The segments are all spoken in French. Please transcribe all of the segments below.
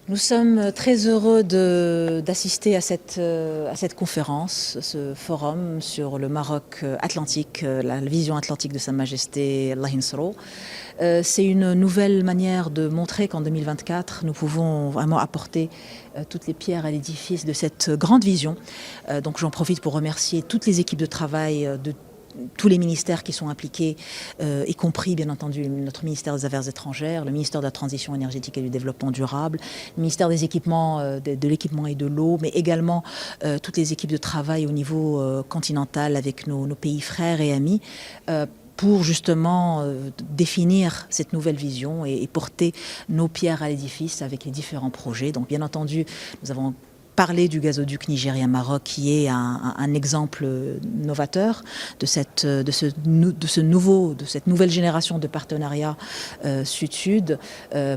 Nous sommes très heureux d'assister à cette conférence, ce forum sur le Maroc atlantique, la vision atlantique de Sa Majesté Allah Yansuru. C'est une nouvelle manière de montrer qu'en 2024, nous pouvons vraiment apporter toutes les pierres à l'édifice de cette grande vision. Donc j'en profite pour remercier toutes les équipes de travail de tous les ministères qui sont impliqués, y compris bien entendu notre ministère des Affaires étrangères, le ministère de la Transition énergétique et du Développement durable, le ministère des équipements, de l'équipement et de l'eau, mais également toutes les équipes de travail au niveau continental avec nos pays frères et amis, pour justement définir cette nouvelle vision et porter nos pierres à l'édifice avec les différents projets. Donc bien entendu, nous avons parler du gazoduc Nigéria-Maroc qui est un exemple novateur de cette nouvelle génération de partenariat sud-sud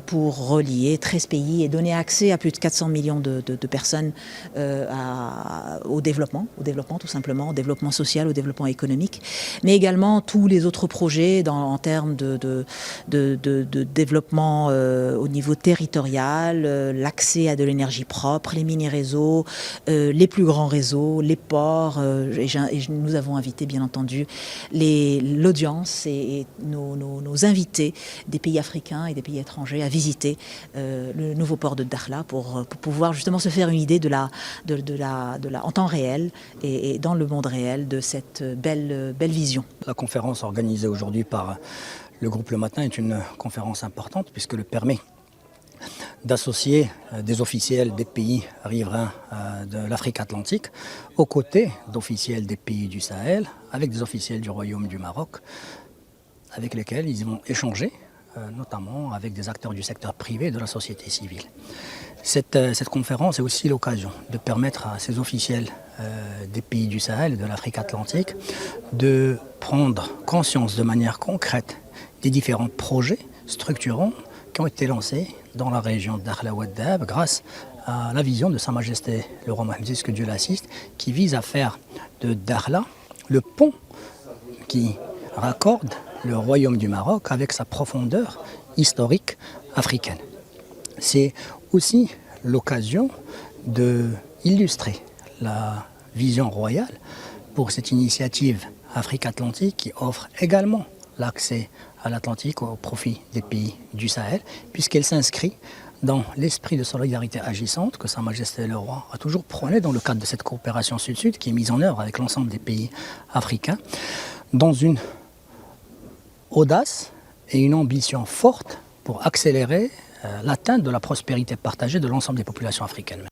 pour relier 13 pays et donner accès à plus de 400 millions de personnes au développement tout simplement, au développement social, au développement économique, mais également tous les autres projets en termes de développement au niveau territorial, l'accès à de l'énergie propre, les mini-réseaux, les plus grands réseaux, les ports, et nous avons invité bien entendu l'audience et nos invités des pays africains et des pays étrangers à visiter le nouveau port de Dakhla pour pouvoir justement se faire une idée en temps réel et dans le monde réel de cette belle vision. La conférence organisée aujourd'hui par le groupe Le Matin est une conférence importante puisqu'elle permet d'associer des officiels des pays riverains de l'Afrique atlantique aux côtés d'officiels des pays du Sahel, avec des officiels du Royaume du Maroc, avec lesquels ils vont échanger, notamment avec des acteurs du secteur privé et de la société civile. Cette conférence est aussi l'occasion de permettre à ces officiels des pays du Sahel et de l'Afrique atlantique de prendre conscience de manière concrète des différents projets structurants qui ont été lancés dans la région d'Dakhla Oued Dahab grâce à la vision de Sa Majesté le roi Mohammed VI, que Dieu l'assiste, qui vise à faire de Dakhla le pont qui raccorde le royaume du Maroc avec sa profondeur historique africaine. C'est aussi l'occasion d'illustrer la vision royale pour cette initiative Afrique Atlantique qui offre également l'accès à l'Atlantique au profit des pays du Sahel, puisqu'elle s'inscrit dans l'esprit de solidarité agissante que Sa Majesté le Roi a toujours prôné dans le cadre de cette coopération sud-sud qui est mise en œuvre avec l'ensemble des pays africains, dans une audace et une ambition forte pour accélérer l'atteinte de la prospérité partagée de l'ensemble des populations africaines.